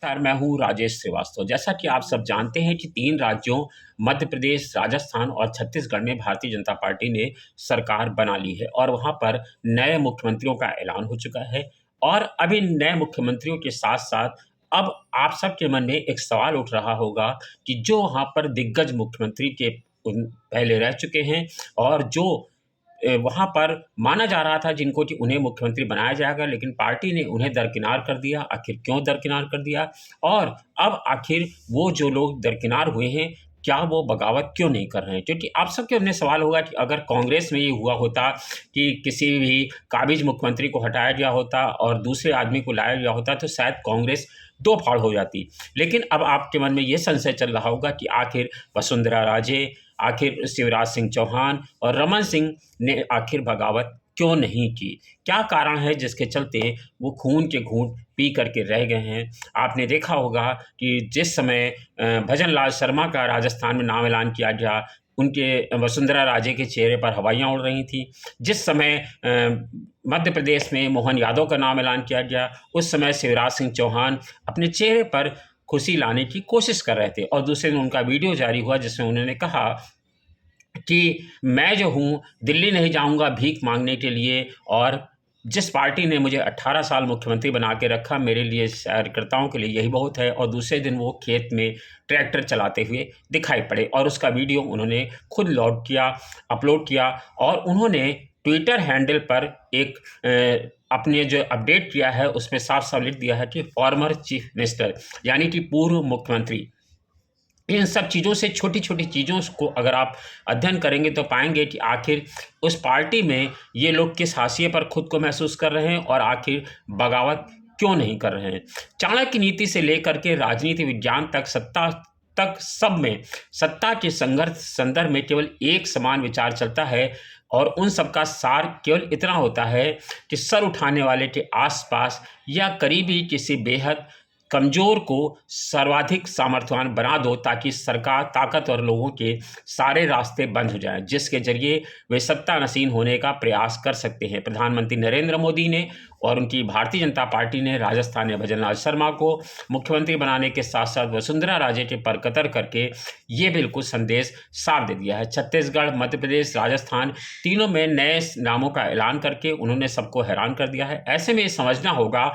नमस्कार, मैं हूँ राजेश श्रीवास्तव। जैसा कि आप सब जानते हैं कि 3 राज्यों मध्य प्रदेश, राजस्थान और छत्तीसगढ़ में भारतीय जनता पार्टी ने सरकार बना ली है और वहाँ पर नए मुख्यमंत्रियों का ऐलान हो चुका है। और अब इन नए मुख्यमंत्रियों के साथ-साथ अब आप सबके मन में एक सवाल उठ रहा होगा कि जो वहाँ पर दिग्गज मुख्यमंत्री के पहले रह चुके हैं और जो वहाँ पर माना जा रहा था जिनको कि उन्हें मुख्यमंत्री बनाया जाएगा, लेकिन पार्टी ने उन्हें दरकिनार कर दिया। आखिर क्यों दरकिनार कर दिया? और अब आखिर वो जो लोग दरकिनार हुए हैं, क्या वो बगावत क्यों नहीं कर रहे हैं? क्योंकि आप सबके मन में सवाल होगा कि अगर कांग्रेस में ये हुआ होता कि किसी भी काबिज़ मुख्यमंत्री को हटाया गया होता और दूसरे आदमी को लाया गया होता, तो शायद कांग्रेस दो फाड़ हो जाती। लेकिन अब आपके मन में ये संशय चल रहा होगा कि आखिर वसुंधरा राजे, आखिर शिवराज सिंह चौहान और रमन सिंह ने आखिर बगावत क्यों नहीं की? क्या कारण है जिसके चलते वो खून के घूँट पी कर के रह गए हैं? आपने देखा होगा कि जिस समय भजन लाल शर्मा का राजस्थान में नाम ऐलान किया गया, उनके वसुंधरा राजे के चेहरे पर हवाइयाँ उड़ रही थीं। जिस समय मध्य प्रदेश में मोहन यादव का नाम ऐलान किया गया, उस समय शिवराज सिंह चौहान अपने चेहरे पर खुशी लाने की कोशिश कर रहे थे और दूसरे दिन उनका वीडियो जारी हुआ जिसमें उन्होंने कहा कि मैं जो हूँ दिल्ली नहीं जाऊँगा भीख माँगने के लिए और जिस पार्टी ने मुझे 18 साल मुख्यमंत्री बना के रखा, मेरे लिए कार्यकर्ताओं के लिए यही बहुत है। और दूसरे दिन वो खेत में ट्रैक्टर चलाते हुए दिखाई पड़े और उसका वीडियो उन्होंने खुद अपलोड किया और उन्होंने ट्विटर हैंडल पर एक अपने जो अपडेट किया है उसमें साफ-साफ लिख दिया है कि फॉर्मर चीफ मिनिस्टर, यानी कि पूर्व मुख्यमंत्री। इन सब चीज़ों से छोटी-छोटी चीज़ों को अगर आप अध्ययन करेंगे तो पाएँगे कि आखिर उस पार्टी में ये लोग किस हाशिए पर खुद को महसूस कर रहे हैं और आखिर बगावत क्यों नहीं कर रहे हैं। चाणक्य नीति से लेकर के राजनीति विज्ञान तक, सत्ता तक, सब में सत्ता के संघर्ष संदर्भ में केवल एक समान विचार चलता है और उन सब का सार केवल इतना होता है कि सर उठाने वाले के आस-पास या करीबी किसी बेहद कमज़ोर को सर्वाधिक सामर्थ्यवान बना दो ताकि सरकार ताकतवर लोगों के सारे रास्ते बंद हो जाएँ, जिसके ज़रिए वे सत्तानशीन होने का प्रयास कर सकते हैं। प्रधानमंत्री नरेंद्र मोदी ने और उनकी भारतीय जनता पार्टी ने राजस्थान में भजन लाल शर्मा को मुख्यमंत्री बनाने के साथ-साथ वसुंधरा राजे के परकतर करके ये बिल्कुल संदेश साफ दे दिया है। छत्तीसगढ़, मध्य प्रदेश, राजस्थान तीनों में नए नामों का ऐलान करके उन्होंने सबको हैरान कर दिया है। ऐसे में ये समझना होगा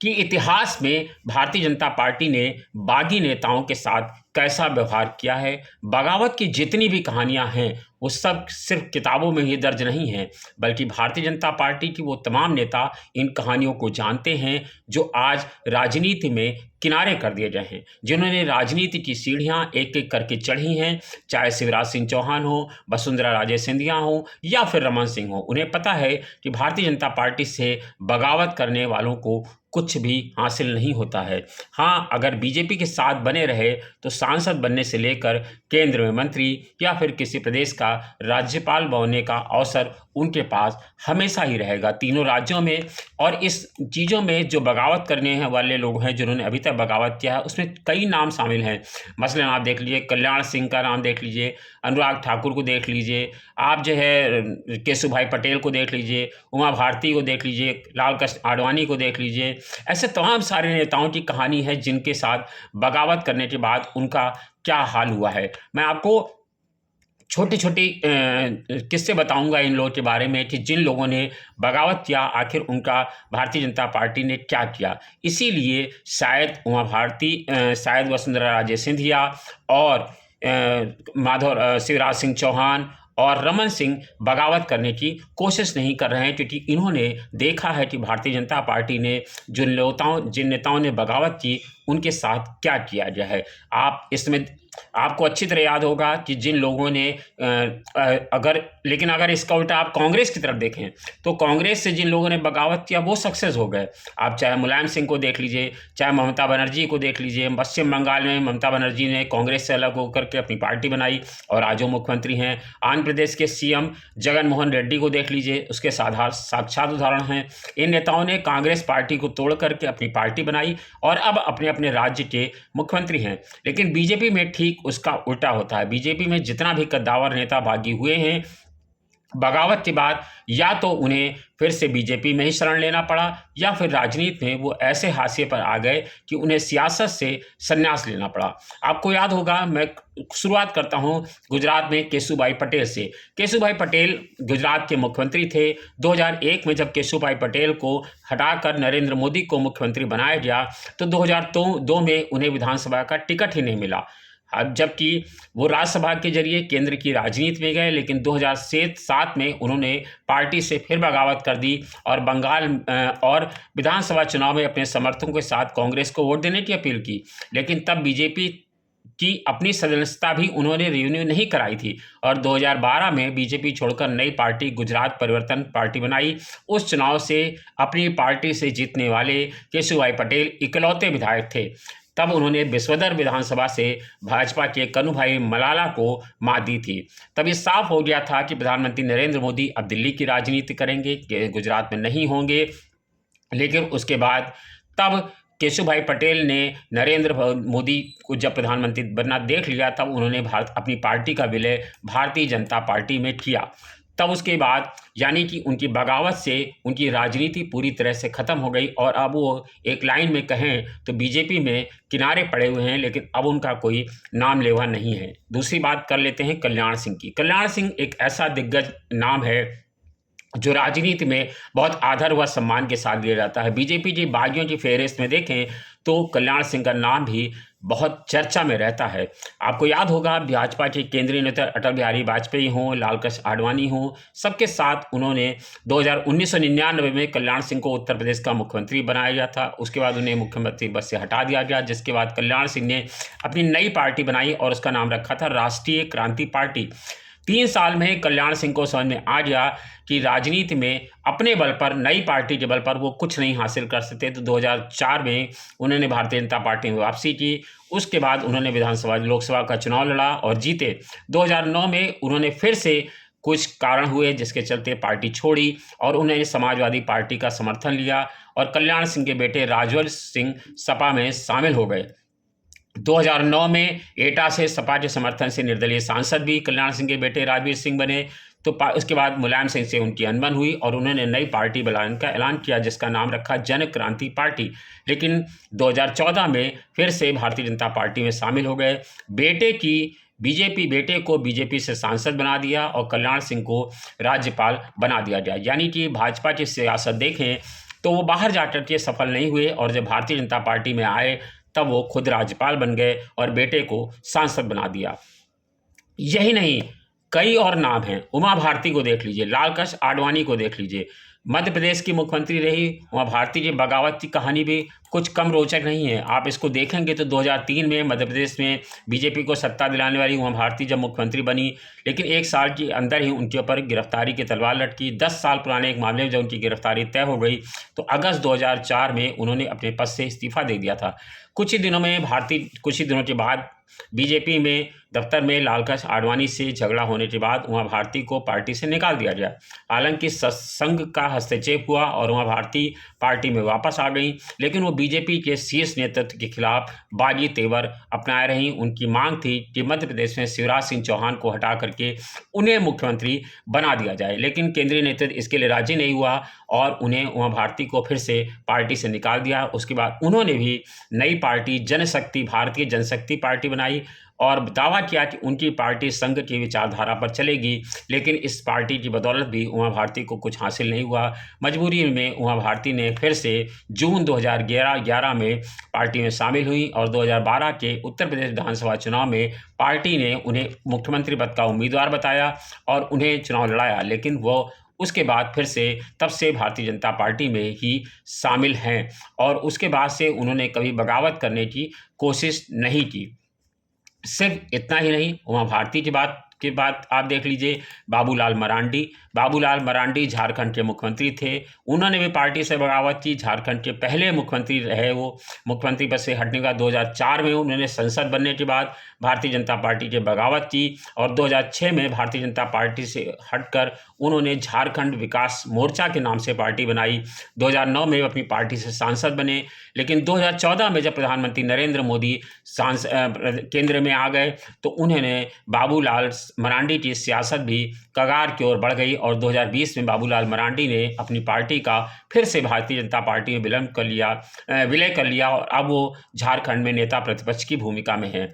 कि इतिहास में भारतीय जनता पार्टी ने बागी नेताओं के साथ कैसा व्यवहार किया है। बगावत की जितनी भी कहानियाँ हैं, वो सब सिर्फ किताबों में ही दर्ज नहीं हैं, बल्कि भारतीय जनता पार्टी की वो तमाम नेता इन कहानियों को जानते हैं, जो आज राजनीति में किनारे कर दिए गए हैं, जिन्होंने राजनीति की सीढ़ियाँ एक-एक करके चढ़ी हैं, चाहे शिवराज सिंह चौहान हो, वसुंधरा राजे सिंधिया हों या फिर रमन सिंह हों। उन्हें पता है कि भारतीय जनता पार्टी से बगावत करने वालों को कुछ भी हासिल नहीं होता है। हाँ, अगर बीजेपी के साथ बने रहे तो सांसद बनने से लेकर केंद्र में मंत्री या फिर किसी प्रदेश का राज्यपाल बनने का अवसर उनके पास हमेशा ही रहेगा तीनों राज्यों में। और इस चीज़ों में जो बगावत करने हैं वाले लोग हैं जिन्होंने अभी तक बगावत किया है, उसमें कई नाम शामिल हैं। मसलन आप देख लीजिए कल्याण सिंह का नाम देख लीजिए, अनुराग ठाकुर को देख लीजिए, आप जो है केशुभाई पटेल को देख लीजिए, उमा भारती को देख लीजिए, लाल कृष्ण आडवाणी को देख लीजिए। ऐसे तमाम सारे नेताओं की कहानी है जिनके साथ बगावत करने के बाद उनका क्या हाल हुआ है। मैं आपको छोटी-छोटी किस्से बताऊँगा इन लोगों के बारे में कि जिन लोगों ने बगावत किया, आखिर उनका भारतीय जनता पार्टी ने क्या किया। इसीलिए शायद उमा भारती, शायद वसुंधरा राजे सिंधिया और शिवराज सिंह चौहान और रमन सिंह बगावत करने की कोशिश नहीं कर रहे हैं, क्योंकि इन्होंने देखा है कि भारतीय जनता पार्टी ने जिन नेताओं ने बगावत की, उनके साथ क्या किया गया है। आप इसमें आपको अच्छी तरह याद होगा कि जिन लोगों ने अगर इसका उल्टा आप कांग्रेस की तरफ देखें, तो कांग्रेस से जिन लोगों ने बगावत किया वो सक्सेस हो गए। आप चाहे मुलायम सिंह को देख लीजिए, चाहे ममता बनर्जी को देख लीजिए। पश्चिम बंगाल में ममता बनर्जी ने कांग्रेस से अलग होकर के अपनी पार्टी बनाई और आज वो मुख्यमंत्री हैं। आंध्र प्रदेश के सीएम जगन मोहन रेड्डी को देख लीजिए, उसके साक्षात उदाहरण हैं। इन नेताओं ने कांग्रेस पार्टी को तोड़ करके अपनी पार्टी बनाई और अब अपने अपने राज्य के मुख्यमंत्री हैं। लेकिन बीजेपी में ठीक उसका उल्टा होता है। बीजेपी में जितना भी कद्दावर नेता बागी हुए हैं, बगावत के बाद या तो उन्हें फिर से बीजेपी में ही शरण लेना पड़ा या फिर राजनीति में वो ऐसे हाशिए पर आ गए कि उन्हें सियासत से संन्यास लेना पड़ा। आपको याद होगा, मैं शुरुआत करता हूं गुजरात में केशुभाई पटेल से। केशुभाई पटेल गुजरात के मुख्यमंत्री थे। 2001 में जब केशुभाई पटेल को हटाकर नरेंद्र मोदी को मुख्यमंत्री बनाया गया तो 2002 में उन्हें विधानसभा का टिकट ही नहीं मिला। अब जबकि वो राज्यसभा के जरिए केंद्र की राजनीति में गए, लेकिन 2007 में उन्होंने पार्टी से फिर बगावत कर दी और बंगाल और विधानसभा चुनाव में अपने समर्थकों के साथ कांग्रेस को वोट देने की अपील की। लेकिन तब बीजेपी की अपनी सदस्यता भी उन्होंने रिन्यू नहीं कराई थी और 2012 में बीजेपी छोड़कर नई पार्टी गुजरात परिवर्तन पार्टी बनाई। उस चुनाव से अपनी पार्टी से जीतने वाले केशुभाई पटेल इकलौते विधायक थे। तब उन्होंने विश्वदर विधानसभा से भाजपा के कन्हूभाई मलाला को मात दी थी। तब ये साफ हो गया था कि प्रधानमंत्री नरेंद्र मोदी अब दिल्ली की राजनीति करेंगे, गुजरात में नहीं होंगे। लेकिन उसके बाद तब केशुभाई पटेल ने नरेंद्र मोदी को जब प्रधानमंत्री बनना देख लिया, तब उन्होंने अपनी पार्टी का विलय भारतीय जनता पार्टी में किया। तब उसके बाद यानी कि उनकी बगावत से उनकी राजनीति पूरी तरह से ख़त्म हो गई और अब वो एक लाइन में कहें तो बीजेपी में किनारे पड़े हुए हैं, लेकिन अब उनका कोई नाम लेवा नहीं है। दूसरी बात कर लेते हैं कल्याण सिंह की। कल्याण सिंह एक ऐसा दिग्गज नाम है जो राजनीति में बहुत आदर व सम्मान के साथ लिया जाता है। बीजेपी की बागियों की फेहरिस्त में देखें तो कल्याण सिंह का नाम भी बहुत चर्चा में रहता है। आपको याद होगा, भाजपा के केंद्रीय नेता अटल बिहारी वाजपेयी हों, लाल कृष्ण आडवाणी हों, सबके साथ उन्होंने 1999 में कल्याण सिंह को उत्तर प्रदेश का मुख्यमंत्री बनाया गया था। उसके बाद उन्हें मुख्यमंत्री पद से हटा दिया गया, जिसके बाद कल्याण सिंह ने अपनी नई पार्टी बनाई और उसका नाम रखा था राष्ट्रीय क्रांति पार्टी। 3 साल में कल्याण सिंह को समझ में आ गया कि राजनीति में अपने बल पर, नई पार्टी के बल पर वो कुछ नहीं हासिल कर सकते, तो 2004 में उन्होंने भारतीय जनता पार्टी में वापसी की। उसके बाद उन्होंने विधानसभा लोकसभा का चुनाव लड़ा और जीते। 2009 में उन्होंने फिर से कुछ कारण हुए जिसके चलते पार्टी छोड़ी और उन्होंने समाजवादी पार्टी का समर्थन लिया और कल्याण सिंह के बेटे राजवल सिंह सपा में शामिल हो गए। 2009 में एटा से सपा के समर्थन से निर्दलीय सांसद भी कल्याण सिंह के बेटे राजवीर सिंह बने। तो उसके बाद मुलायम सिंह से उनकी अनबन हुई और उन्होंने नई पार्टी बनाने का ऐलान किया जिसका नाम रखा जन क्रांति पार्टी। लेकिन 2014 में फिर से भारतीय जनता पार्टी में शामिल हो गए। बेटे को बीजेपी से सांसद बना दिया और कल्याण सिंह को राज्यपाल बना दिया गया। यानी कि भाजपा की सियासत देखें तो वो बाहर जाकर के सफल नहीं हुए और जब भारतीय जनता पार्टी में आए तब वो खुद राज्यपाल बन गए और बेटे को सांसद बना दिया। यही नहीं, कई और नाम हैं। उमा भारती को देख लीजिए, लाल कृष्ण आडवाणी को देख लीजिए, मध्य प्रदेश की मुख्यमंत्री रही उमा भारती की बगावत की कहानी भी कुछ कम रोचक नहीं है। आप इसको देखेंगे तो 2003 में मध्य प्रदेश में बीजेपी को सत्ता दिलाने वाली उमा भारती जब मुख्यमंत्री बनी, लेकिन 1 साल के अंदर ही उनके ऊपर गिरफ्तारी की तलवार लटकी। 10 साल पुराने एक मामले में जब उनकी गिरफ्तारी तय हो गई तो अगस्त 2004 में उन्होंने अपने पद से इस्तीफा दे दिया था। कुछ ही दिनों के बाद बीजेपी में दफ्तर में लाल कृष्ण आडवाणी से झगड़ा होने के बाद उमा भारती को पार्टी से निकाल दिया गया। हालांकि संघ का हस्तक्षेप हुआ और उमा भारती पार्टी में वापस आ गई, लेकिन वो बीजेपी के शीर्ष नेतृत्व के खिलाफ बागी तेवर अपनाए रहीं। उनकी मांग थी कि मध्य प्रदेश में शिवराज सिंह चौहान को हटा करके उन्हें मुख्यमंत्री बना दिया जाए, लेकिन केंद्रीय नेतृत्व इसके लिए राजी नहीं हुआ और उन्हें उमा भारती को फिर से पार्टी से निकाल दिया। उसके बाद उन्होंने भी नई पार्टी जनशक्ति, भारतीय जनशक्ति पार्टी बनाई और दावा किया कि उनकी पार्टी संघ की विचारधारा पर चलेगी, लेकिन इस पार्टी की बदौलत भी उमा भारती को कुछ हासिल नहीं हुआ। मजबूरी में उमा भारती ने फिर से जून 2011 में पार्टी में शामिल हुई और 2012 के उत्तर प्रदेश विधानसभा चुनाव में पार्टी ने उन्हें मुख्यमंत्री पद का उम्मीदवार बताया और उन्हें चुनाव लड़ाया, लेकिन वो उसके बाद फिर से तब से भारतीय जनता पार्टी में ही शामिल हैं और उसके बाद से उन्होंने कभी बगावत करने की कोशिश नहीं की। सिर्फ इतना ही नहीं, उमा भारती की बात के बाद आप देख लीजिए बाबूलाल मरांडी झारखंड के मुख्यमंत्री थे। उन्होंने भी पार्टी से बगावत की। झारखंड के पहले मुख्यमंत्री रहे वो। मुख्यमंत्री पद से हटने का 2004 में उन्होंने संसद बनने के बाद भारतीय जनता पार्टी की बगावत की और 2006 में भारतीय जनता पार्टी से हटकर उन्होंने झारखंड विकास मोर्चा के नाम से पार्टी बनाई। 2009 में अपनी पार्टी से सांसद बने, लेकिन 2014 में जब प्रधानमंत्री नरेंद्र मोदी केंद्र में आ गए तो उन्होंने बाबूलाल मरांडी की सियासत भी कगार की ओर बढ़ गई और 2020 में बाबूलाल मरांडी ने अपनी पार्टी का फिर से भारतीय जनता पार्टी में विलय कर लिया और अब वो झारखंड में नेता प्रतिपक्ष की भूमिका में है।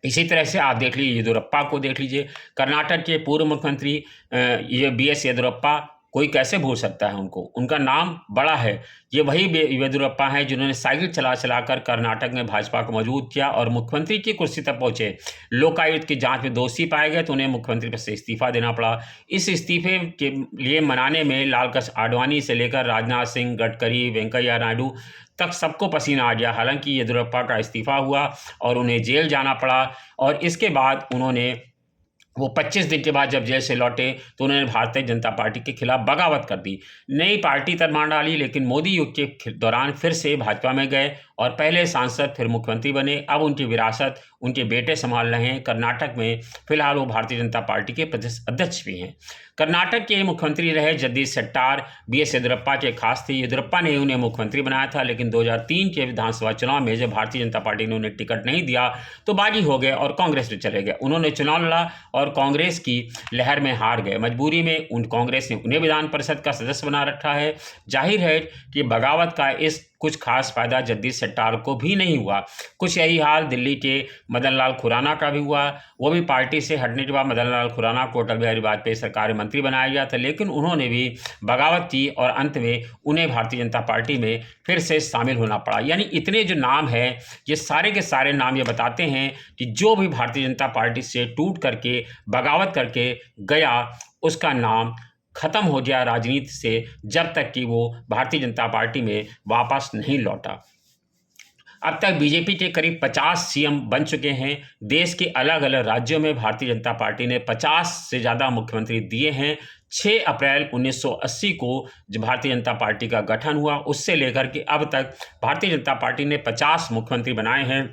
इसी तरह से आप देख लीजिए येदियुरप्पा को देख लीजिए, कर्नाटक के पूर्व मुख्यमंत्री ये BS येदियुरप्पा, कोई कैसे भूल सकता है उनको, उनका नाम बड़ा है। ये वही येदियुरप्पा हैं जिन्होंने साइकिल चलाकर कर्नाटक में भाजपा को मजबूत किया और मुख्यमंत्री की कुर्सी तक पहुंचे। लोकायुक्त की जांच में दोषी पाए गए तो उन्हें मुख्यमंत्री पद से इस्तीफा देना पड़ा। इस इस्तीफे के लिए मनाने में लालकृष्ण आडवाणी से लेकर राजनाथ सिंह, गडकरी, वेंकैया नायडू तक सबको पसीना आ गया। हालांकि येदियुरप्पा का इस्तीफा हुआ और उन्हें जेल जाना पड़ा और इसके बाद वो 25 दिन के बाद जब जेल से लौटे तो उन्होंने भारतीय जनता पार्टी के खिलाफ बगावत कर दी, नई पार्टी तरमान डाली। लेकिन मोदी युग के दौरान फिर से भाजपा में गए और पहले सांसद फिर मुख्यमंत्री बने। अब उनकी विरासत उनके बेटे संभाल रहे हैं। कर्नाटक में फिलहाल वो भारतीय जनता पार्टी के प्रदेश अध्यक्ष भी हैं। कर्नाटक के मुख्यमंत्री रहे जगदीश शेट्टार BS येदियुरप्पा के खास थे। येदियुरप्पा ने उन्हें मुख्यमंत्री बनाया था, लेकिन 2003 के विधानसभा चुनाव में जब भारतीय जनता पार्टी ने उन्हें टिकट नहीं दिया तो बागी हो गए और कांग्रेस में चले गए। उन्होंने चुनाव लड़ा और कांग्रेस की लहर में हार गए। मजबूरी में कांग्रेस ने उन्हें विधान परिषद का सदस्य बना रखा है। जाहिर है कि बगावत का इस कुछ खास फायदा जगदीश शेट्टार को भी नहीं हुआ। कुछ यही हाल दिल्ली के मदन लाल खुराना का भी हुआ। वो भी पार्टी से हटने के बाद मदन लाल खुराना को अटल बिहारी वाजपेयी सरकार में मंत्री बनाया गया था, लेकिन उन्होंने भी बगावत की और अंत में उन्हें भारतीय जनता पार्टी में फिर से शामिल होना पड़ा। यानी इतने जो नाम है, ये सारे के सारे नाम ये बताते हैं कि जो भी भारतीय जनता पार्टी से टूट करके बगावत करके गया उसका नाम खत्म हो गया राजनीति से, जब तक कि वो भारतीय जनता पार्टी में वापस नहीं लौटा। अब तक बीजेपी के करीब 50 CM बन चुके हैं। देश के अलग अलग राज्यों में भारतीय जनता पार्टी ने 50 से ज़्यादा मुख्यमंत्री दिए हैं। 6 अप्रैल 1980 को जो भारतीय जनता पार्टी का गठन हुआ, उससे लेकर के अब तक भारतीय जनता पार्टी ने 50 मुख्यमंत्री बनाए हैं।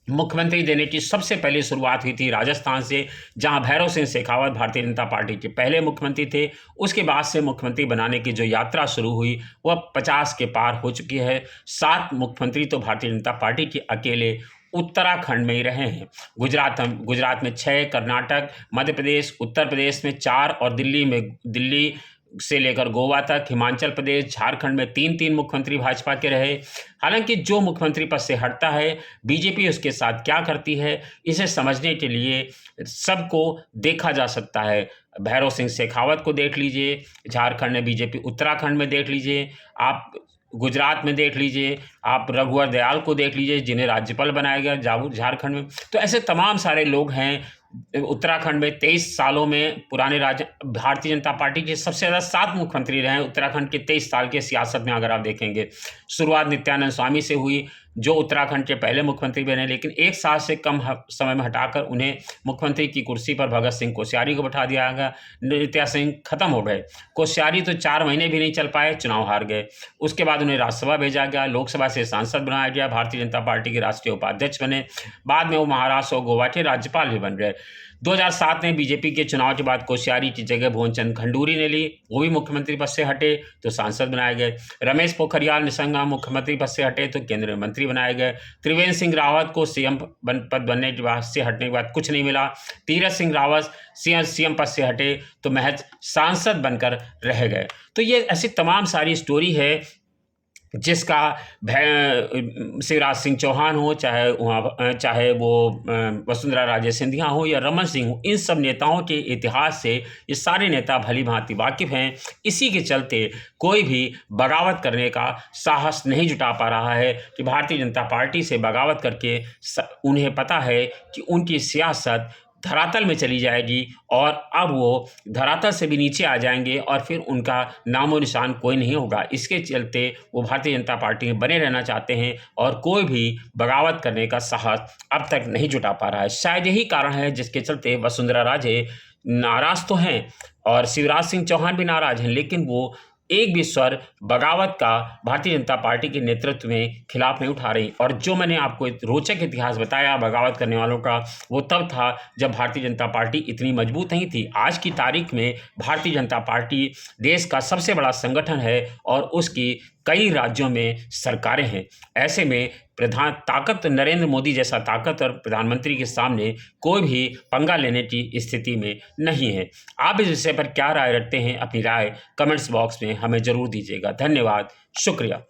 मुख्यमंत्री देने की सबसे पहली शुरुआत हुई थी राजस्थान से, जहां भैरव सिंह शेखावत भारतीय जनता पार्टी के पहले मुख्यमंत्री थे। उसके बाद से मुख्यमंत्री बनाने की जो यात्रा शुरू हुई वह 50 के पार हो चुकी है। 7 मुख्यमंत्री तो भारतीय जनता पार्टी के अकेले उत्तराखंड में ही रहे हैं। गुजरात में 6, कर्नाटक, मध्य प्रदेश, उत्तर प्रदेश में 4 और दिल्ली से लेकर गोवा तक, हिमाचल प्रदेश, झारखंड में 3-3 मुख्यमंत्री भाजपा के रहे। हालांकि जो मुख्यमंत्री पद से हटता है, बीजेपी उसके साथ क्या करती है, इसे समझने के लिए सबको देखा जा सकता है। भैरव सिंह शेखावत को देख लीजिए झारखंड में बीजेपी, उत्तराखंड में देख लीजिए आप, गुजरात में देख लीजिए आप, रघुवर दयाल को देख लीजिए जिन्हें राज्यपाल बनाया गया झारखंड में। तो ऐसे तमाम सारे लोग हैं। उत्तराखंड में 23 सालों में भारतीय जनता पार्टी के सबसे ज़्यादा 7 मुख्यमंत्री रहे उत्तराखंड के 23 साल के सियासत में। अगर आप देखेंगे, शुरुआत नित्यानंद स्वामी से हुई जो उत्तराखंड के पहले मुख्यमंत्री बने, लेकिन 1 साल से कम समय में हटाकर उन्हें मुख्यमंत्री की कुर्सी पर भगत सिंह कोश्यारी को बैठा दिया गया। नित्या सिंह खत्म हो गए, कोश्यारी तो 4 महीने भी नहीं चल पाए, चुनाव हार गए। उसके बाद उन्हें राज्यसभा भेजा गया, लोकसभा से सांसद बनाया गया, भारतीय जनता पार्टी के राष्ट्रीय उपाध्यक्ष बने। बाद में वो महाराष्ट्र और गोवा के राज्यपाल भी बन गए। 2007 में बीजेपी के चुनाव के बाद कोश्यारी की जगह भुवन चंद खंडूरी ने ली, वो भी मुख्यमंत्री पद से हटे तो सांसद बनाए गए। रमेश पोखरियाल निशंक मुख्यमंत्री पद से हटे तो केंद्रीय मंत्री बनाए गए। त्रिवेंद्र सिंह रावत को CM पद बनने के बाद से हटने के बाद कुछ नहीं मिला। तीरथ सिंह रावत CM पद से हटे तो महज सांसद बनकर रह गए। तो ये ऐसी तमाम सारी स्टोरी है जिसका शिवराज सिंह चौहान हो, चाहे वो वसुंधरा राजे सिंधिया हो या रमन सिंह हो, इन सब नेताओं के इतिहास से ये सारे नेता भली भांति वाकिफ़ हैं। इसी के चलते कोई भी बगावत करने का साहस नहीं जुटा पा रहा है कि भारतीय जनता पार्टी से बगावत करके उन्हें पता है कि उनकी सियासत धरातल में चली जाएगी और अब वो धरातल से भी नीचे आ जाएंगे और फिर उनका नामो निशान कोई नहीं होगा। इसके चलते वो भारतीय जनता पार्टी में बने रहना चाहते हैं और कोई भी बगावत करने का साहस अब तक नहीं जुटा पा रहा है। शायद यही कारण है जिसके चलते वसुंधरा राजे नाराज़ तो हैं और शिवराज सिंह चौहान भी नाराज़ हैं, लेकिन वो एक भी स्वर बगावत का भारतीय जनता पार्टी के नेतृत्व में खिलाफ नहीं उठा रही। और जो मैंने आपको एक रोचक इतिहास बताया बगावत करने वालों का, वो तब था जब भारतीय जनता पार्टी इतनी मजबूत नहीं थी। आज की तारीख में भारतीय जनता पार्टी देश का सबसे बड़ा संगठन है और उसकी कई राज्यों में सरकारें हैं। ऐसे में ताकत नरेंद्र मोदी जैसा ताकतवर प्रधानमंत्री के सामने कोई भी पंगा लेने की स्थिति में नहीं है। आप इस विषय पर क्या राय रखते हैं? अपनी राय कमेंट्स बॉक्स में हमें ज़रूर दीजिएगा। धन्यवाद, शुक्रिया।